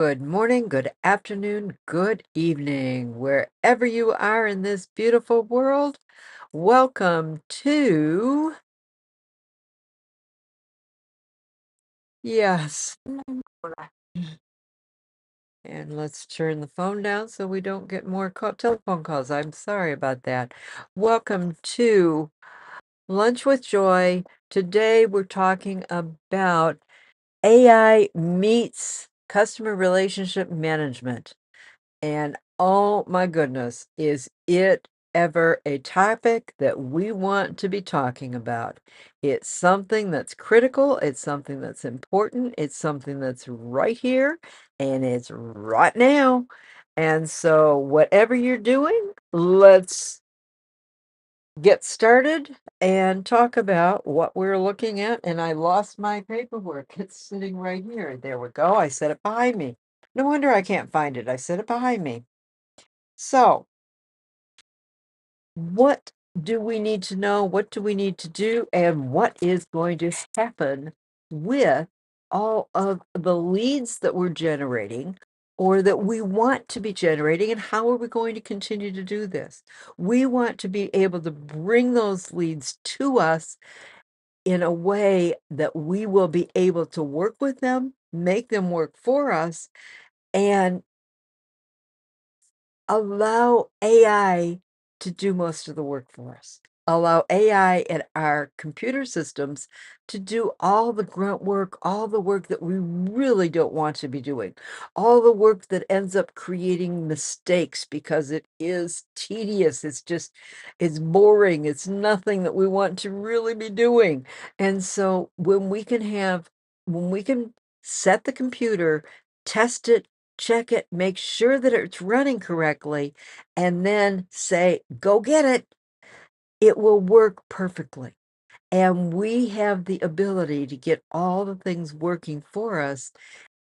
Good morning, good afternoon, good evening, wherever you are in this beautiful world. Welcome to, yes. And let's turn the phone down so we don't get more telephone calls. I'm sorry about that. Welcome to Lunch with Joy. Today we're talking about AI meets customer relationship management. And oh my goodness, is it ever a topic that we want to be talking about? It's something that's critical, it's something that's important, it's something that's right here, and it's right now. And so, whatever you're doing, let's get started and talk about what we're looking at. And I lost my paperwork. It's sitting right here. There we go. I set it behind me. No wonder I can't find it. I set it behind me. So, what do we need to know? What do we need to do? And what is going to happen with all of the leads that we're generating or that we want to be generating? And how are we going to continue to do this? We want to be able to bring those leads to us in a way that we will be able to work with them, make them work for us, and allow AI to do most of the work for us. Allow AI and our computer systems to do all the grunt work, all the work that we really don't want to be doing, all the work that ends up creating mistakes because it is tedious. It's boring. It's nothing that we want to really be doing. And so when we can set the computer, test it, check it, make sure that it's running correctly, and then say, "Go get it will work perfectly." And we have the ability to get all the things working for us.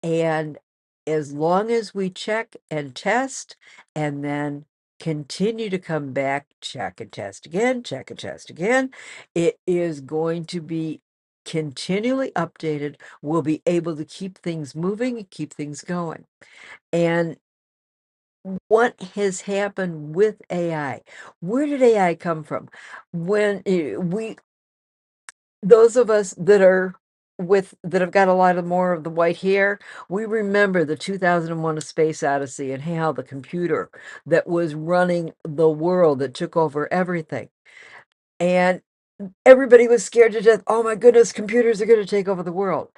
And as long as we check and test and then continue to come back, check and test again, it is going to be continually updated. We'll be able to keep things moving and keep things going. And what has happened with AI? Where did AI come from? When we those of us that have got a lot of more of the white hair, we remember the 2001: A Space Odyssey and how the computer that was running the world that took over everything. And everybody was scared to death. Oh my goodness, computers are going to take over the world.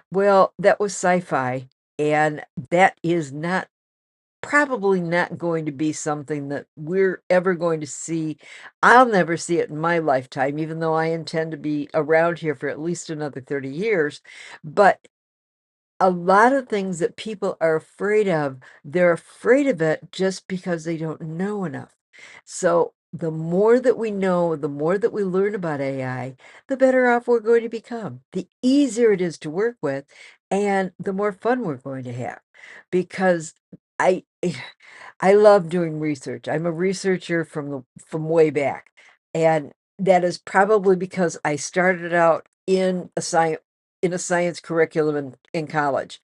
Well, that was sci-fi, and that is not probably not going to be something that we're ever going to see. I'll never see it in my lifetime, even though I intend to be around here for at least another 30 years. But a lot of things that people are afraid of, they're afraid of it just because they don't know enough. So the more that we know, the more that we learn about AI, the better off we're going to become. The easier it is to work with, and the more fun we're going to have. Because I I love doing research. I'm a researcher from way back. And that is probably because I started out in a science curriculum in college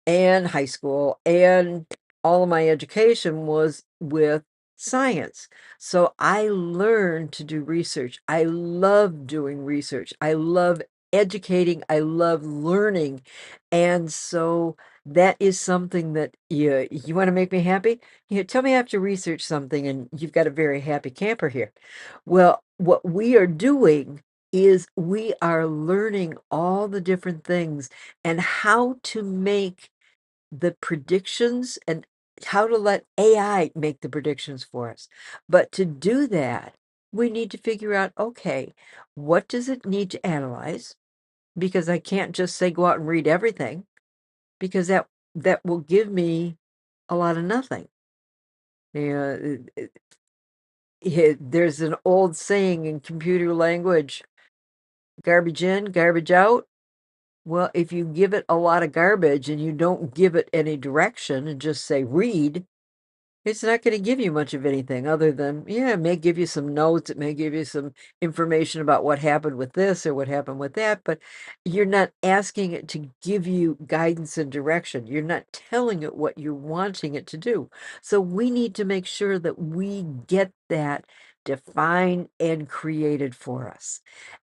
and high school, and all of my education was with science. So I learned to do research. I love doing research. I love educating. I love learning. And so that is something that you want to make me happy? Tell me after research something and you've got a very happy camper here. Well, what we are doing is we are learning all the different things and how to make the predictions and how to let AI make the predictions for us. But to do that, we need to figure out, okay, what does it need to analyze? Because I can't just say go out and read everything, because that will give me a lot of nothing. Yeah, there's an old saying in computer language, garbage in, garbage out. Well, if you give it a lot of garbage and you don't give it any direction and just say read, It's not gonna give you much of anything other than, yeah, it may give you some notes, it may give you some information about what happened with this or what happened with that, but you're not asking it to give you guidance and direction. You're not telling it what you're wanting it to do. So we need to make sure that we get that defined and created for us.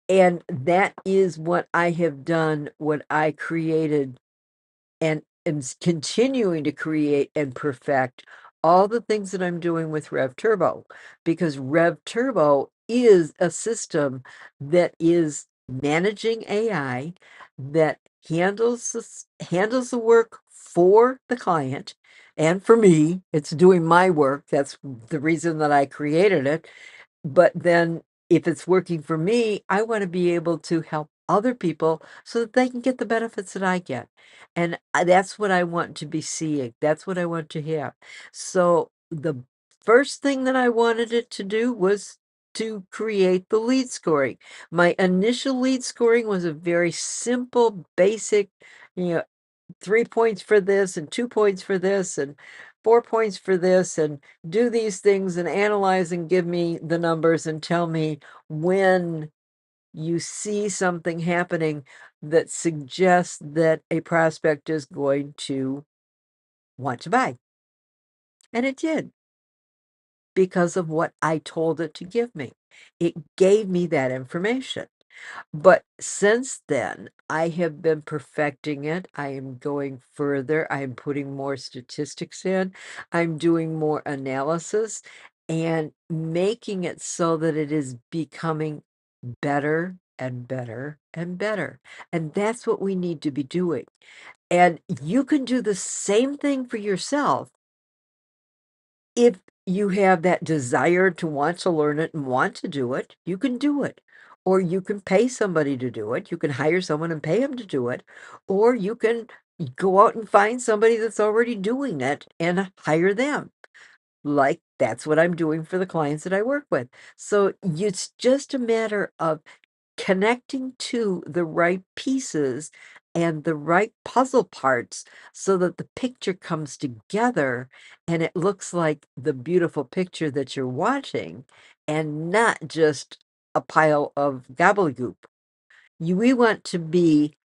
And that is what I have done when I created and am continuing to create and perfect all the things that I'm doing with Rev Turbo, because Rev Turbo is a system that is managing AI, that handles the work for the client and for me. It's doing my work. That's the reason that I created it. But then if it's working for me, I wanna be able to help other people so that they can get the benefits that I get. And that's what I want to be seeing. That's what I want to have. So the first thing that I wanted it to do was to create the lead scoring. My initial lead scoring was a very simple, basic, you know, 3 points for this and 2 points for this and 4 points for this, and do these things and analyze and give me the numbers and tell me when you see something happening that suggests that a prospect is going to want to buy. And it did, because of what I told it to give me. It gave me that information. But since then, I have been perfecting it. I am going further. I'm putting more statistics in. I'm doing more analysis and making it so that it is becoming better and better and better. And that's what we need to be doing. And you can do the same thing for yourself if you have that desire to want to learn it and want to do it, you can do it. Or you can pay somebody to do it. You can hire someone and pay them to do it. Or you can go out and find somebody that's already doing it and hire them. Like, that's what I'm doing for the clients that I work with. So it's just a matter of connecting to the right pieces and the right puzzle parts so that the picture comes together and it looks like the beautiful picture that you're watching and not just a pile of gobbledygook. We want to be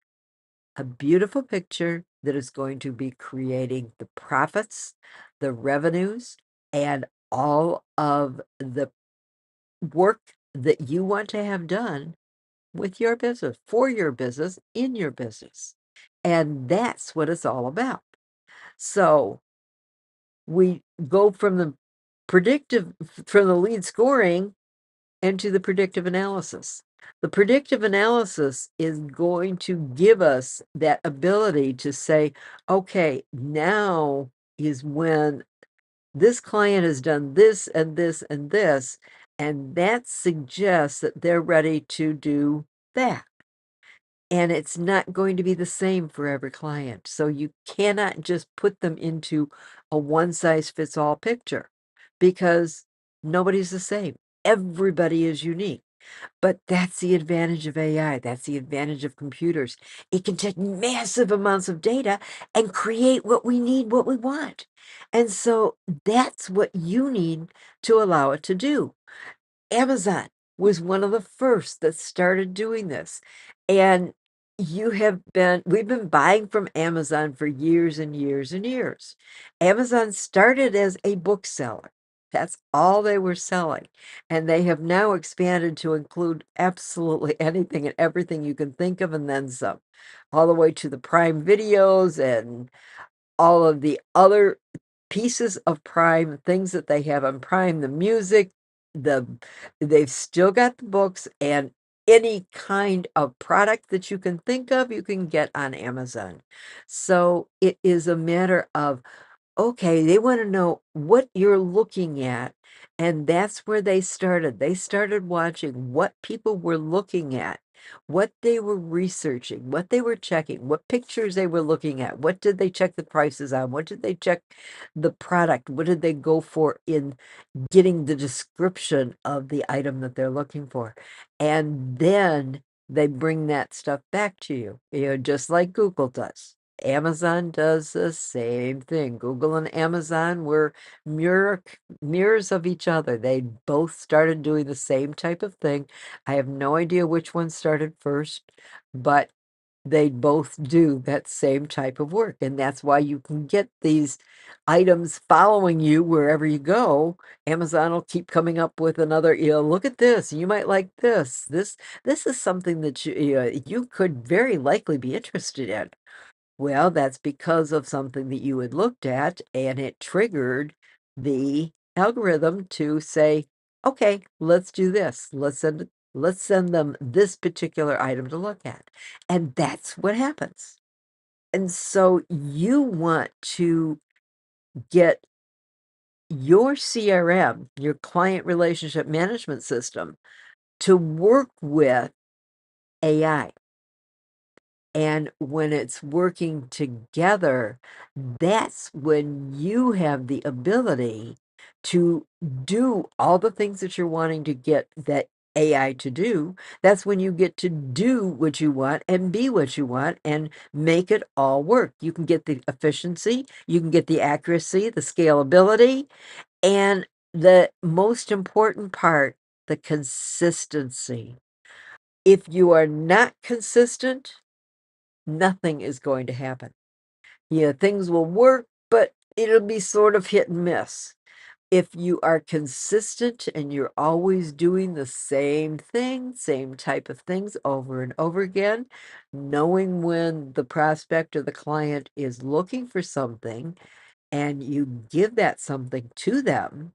a beautiful picture that is going to be creating the profits, the revenues, and all of the work that you want to have done with your business, for your business, in your business. And that's what it's all about. So we go from the from the lead scoring into the predictive analysis. The predictive analysis is going to give us that ability to say, okay, now is when this client has done this and this and this, and that suggests that they're ready to do that. And it's not going to be the same for every client. So you cannot just put them into a one size fits all picture because nobody's the same. Everybody is unique. But that's the advantage of AI. That's the advantage of computers. It can take massive amounts of data and create what we need, what we want. And so that's what you need to allow it to do. Amazon was one of the first that started doing this. And we've been buying from Amazon for years and years and years. Amazon started as a bookseller. That's all they were selling. And they have now expanded to include absolutely anything and everything you can think of and then some, all the way to the Prime videos and all of the other pieces of Prime, things that they have on Prime, the music, the they've still got the books, and any kind of product that you can think of, you can get on Amazon. So it is a matter of, okay, they wanna know what you're looking at, and that's where they started. They started watching what people were looking at, what they were researching, what they were checking, what pictures they were looking at, what did they check the prices on, what did they check the product, what did they go for in getting the description of the item that they're looking for, and then they bring that stuff back to you, just like Google does. Amazon does the same thing. Google and Amazon were mirrors of each other. They both started doing the same type of thing. I have no idea which one started first, but they both do that same type of work, and that's why you can get these items following you wherever you go. Amazon will keep coming up with another, "Look at this, you might like this. This is something that you could very likely be interested in." Well, that's because of something that you had looked at, and it triggered the algorithm to say, "Okay, let's do this. Let's send them this particular item to look at." And that's what happens. And so you want to get your CRM, your client relationship management system, to work with AI. And when it's working together, that's when you have the ability to do all the things that you're wanting to get that AI to do. That's when you get to do what you want and be what you want and make it all work. You can get the efficiency, you can get the accuracy, the scalability, and the most important part, the consistency. If you are not consistent, nothing is going to happen. Yeah, things will work, but it'll be sort of hit and miss. If you are consistent and you're always doing the same thing, same type of things over and over again, knowing when the prospect or the client is looking for something and you give that something to them,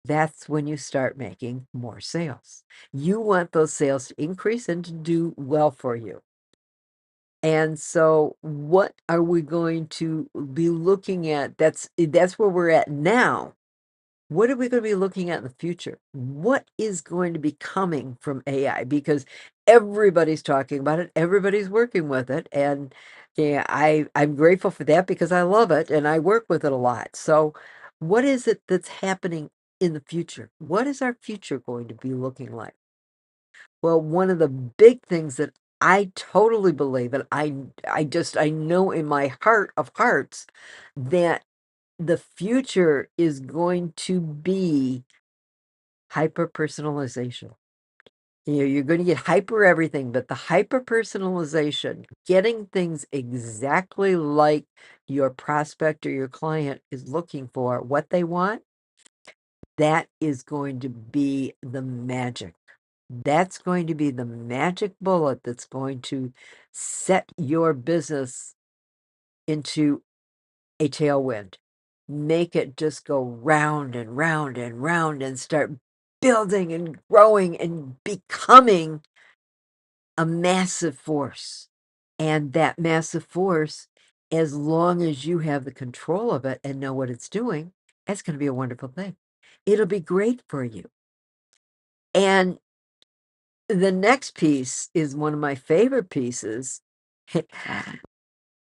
that's when you start making more sales. You want those sales to increase and to do well for you. And so what are we going to be looking at? That's where we're at now. What are we going to be looking at in the future? What is going to be coming from AI? Because everybody's talking about it, everybody's working with it, and yeah, I'm grateful for that because I love it and I work with it a lot. So, what is it that's happening in the future? What is our future going to be looking like? Well, one of the big things that I totally believe, and I know in my heart of hearts that the future is going to be hyper personalization. You're going to get hyper everything, but the hyper personalization, getting things exactly like your prospect or your client is looking for, what they want, that is going to be the magic. That's going to be the magic bullet that's going to set your business into a tailwind. Make it just go round and round and round and start building and growing and becoming a massive force. And that massive force, as long as you have the control of it and know what it's doing, that's going to be a wonderful thing. It'll be great for you. And the next piece is one of my favorite pieces,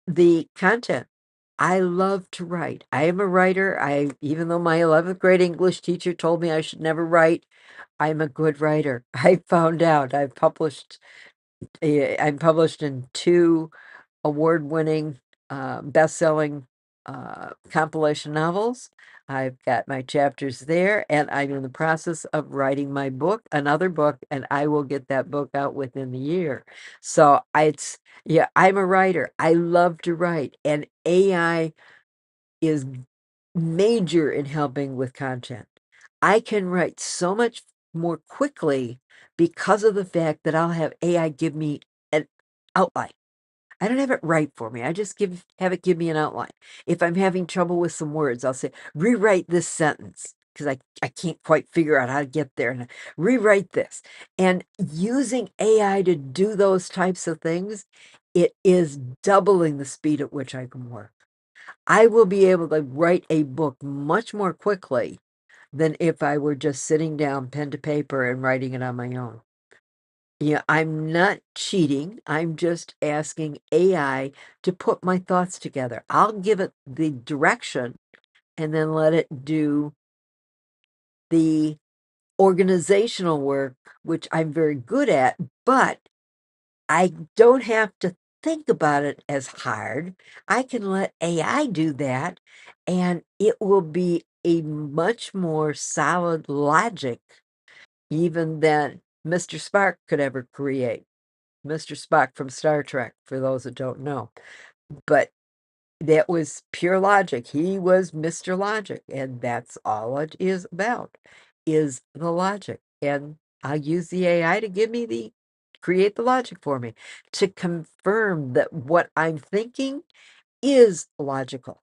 the content. I love to write. I am a writer. Even though my 11th grade English teacher told me I should never write, I'm a good writer. I found out. I'm published in 2 award-winning, best-selling, compilation novels. I've got my chapters there, and I'm in the process of writing my book, another book, and I will get that book out within the year. So yeah, I'm a writer. I love to write, and AI is major in helping with content. I can write so much more quickly because of the fact that I'll have AI give me an outline. I don't have it write for me. I just have it give me an outline. If I'm having trouble with some words, I'll say, rewrite this sentence because I can't quite figure out how to get there and rewrite this. And using AI to do those types of things, it is doubling the speed at which I can work. I will be able to write a book much more quickly than if I were just sitting down pen to paper and writing it on my own. Yeah, I'm not cheating. I'm just asking AI to put my thoughts together. I'll give it the direction and then let it do the organizational work, which I'm very good at, but I don't have to think about it as hard. I can let AI do that, and it will be a much more solid logic even than Mr. Spock could ever create. Mr. Spock from Star Trek, for those that don't know. But that was pure logic. He was Mr. Logic, and that's all it is about, is the logic. And I use the AI to create the logic for me, to confirm that what I'm thinking is logical.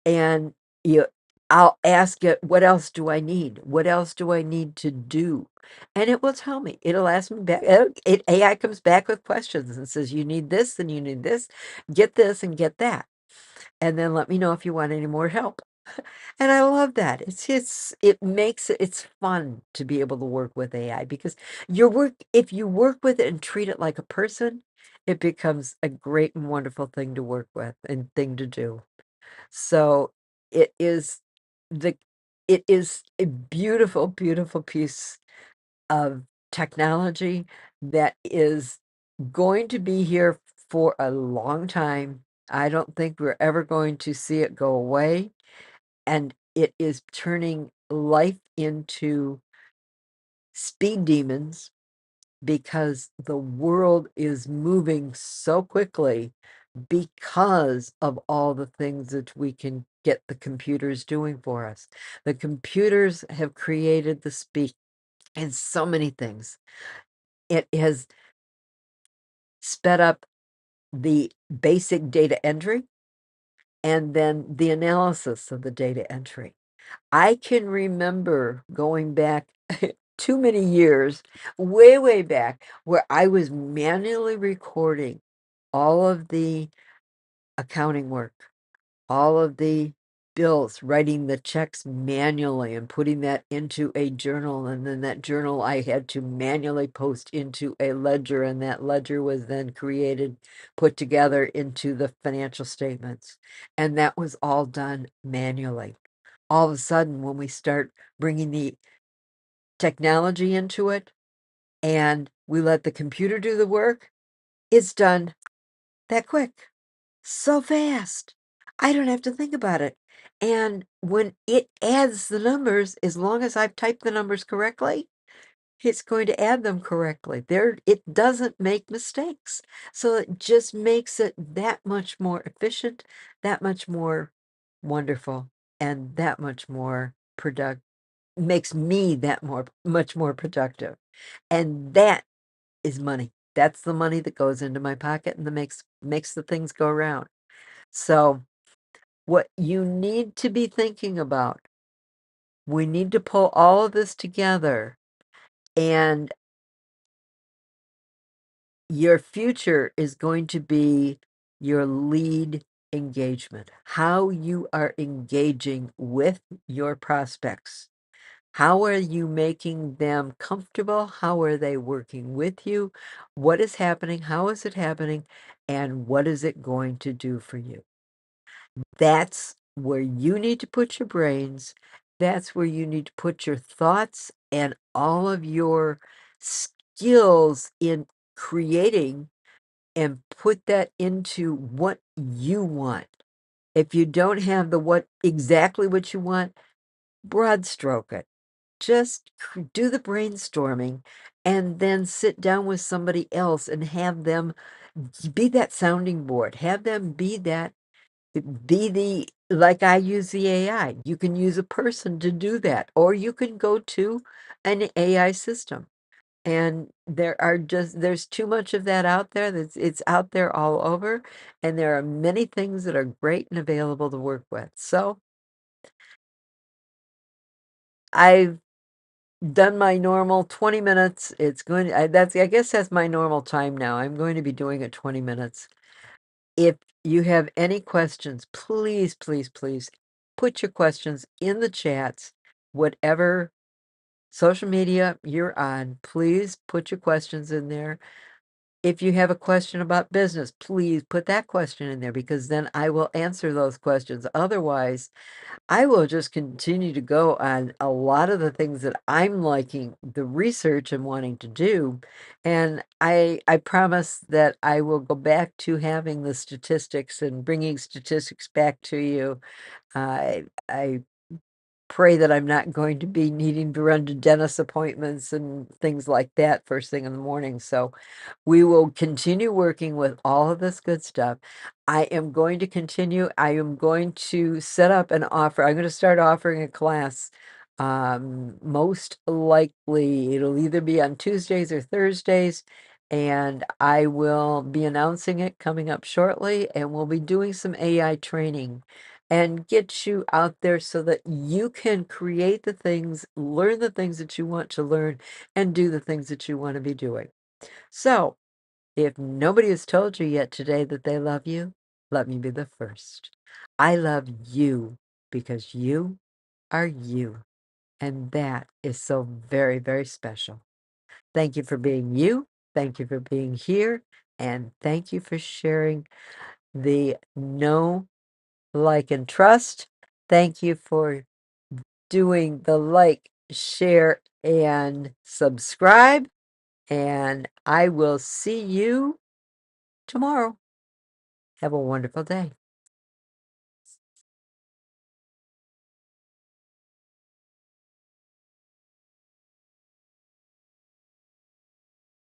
And you I'll ask it, "What else do I need? What else do I need to do?" And it will tell me. It'll ask me back. AI comes back with questions and says, "You need this, and you need this, and get that. And then let me know if you want any more help." And I love that. It makes it's fun to be able to work with AI because if you work with it and treat it like a person, it becomes a great and wonderful thing to work with and thing to do. So it is the it is a beautiful, beautiful piece of technology that is going to be here for a long time. I don't think we're ever going to see it go away, and it is turning life into speed demons because the world is moving so quickly because of all the things that we can get the computers doing for us. The computers have created the speed in so many things. It has sped up the basic data entry and then the analysis of the data entry. I can remember going back too many years, way, way back, where I was manually recording all of the accounting work, all of the bills, writing the checks manually and putting that into a journal. And then that journal I had to manually post into a ledger, and that ledger was then put together into the financial statements. And that was all done manually. All of a sudden, when we start bringing the technology into it and we let the computer do the work, it's done that quick. So fast. I don't have to think about it. And when it adds the numbers, as long as I've typed the numbers correctly, it's going to add them correctly. It doesn't make mistakes. So it just makes it that much more efficient, that much more wonderful, and that much more makes me much more productive. And that is money. That's the money that goes into my pocket and that makes the things go around. So what you need to be thinking about, we need to pull all of this together, and your future is going to be your lead engagement, how you are engaging with your prospects. How are you making them comfortable? How are they working with you? What is happening? How is it happening? And what is it going to do for you? That's where you need to put your brains. That's where you need to put your thoughts and all of your skills in creating and put that into what you want. If you don't have exactly what you want, broad stroke it. Just do the brainstorming and then sit down with somebody else and have them be that sounding board. Have them like I use the AI. You can use a person to do that, or you can go to an AI system. And there's too much of that out there. It's out there all over, and there are many things that are great and available to work with. So I've done my normal 20 minutes. I guess that's my normal time now. I'm going to be doing it 20 minutes. If you have any questions, please, please, please put your questions in the chats. Whatever social media you're on, please put your questions in there. If you have a question about business, please put that question in there because then I will answer those questions. Otherwise, I will just continue to go on a lot of the things that I'm liking the research and wanting to do, and I promise that I will go back to having the statistics and bringing statistics back to you. I pray that I'm not going to be needing to run to dentist appointments and things like that first thing in the morning, so we will continue working with all of this good stuff. I am going to set up an offer. I'm gonna start offering a class. Most likely, it'll either be on Tuesdays or Thursdays, and I will be announcing it coming up shortly, and we'll be doing some AI training and get you out there so that you can create the things, learn the things that you want to learn, and do the things that you wanna be doing. So, if nobody has told you yet today that they love you, let me be the first. I love you because you are you, and that is so very, very special. Thank you for being you. Thank you for being here. And thank you for sharing the know, like, and trust. Thank you for doing the like, share, and subscribe. And I will see you tomorrow. Have a wonderful day.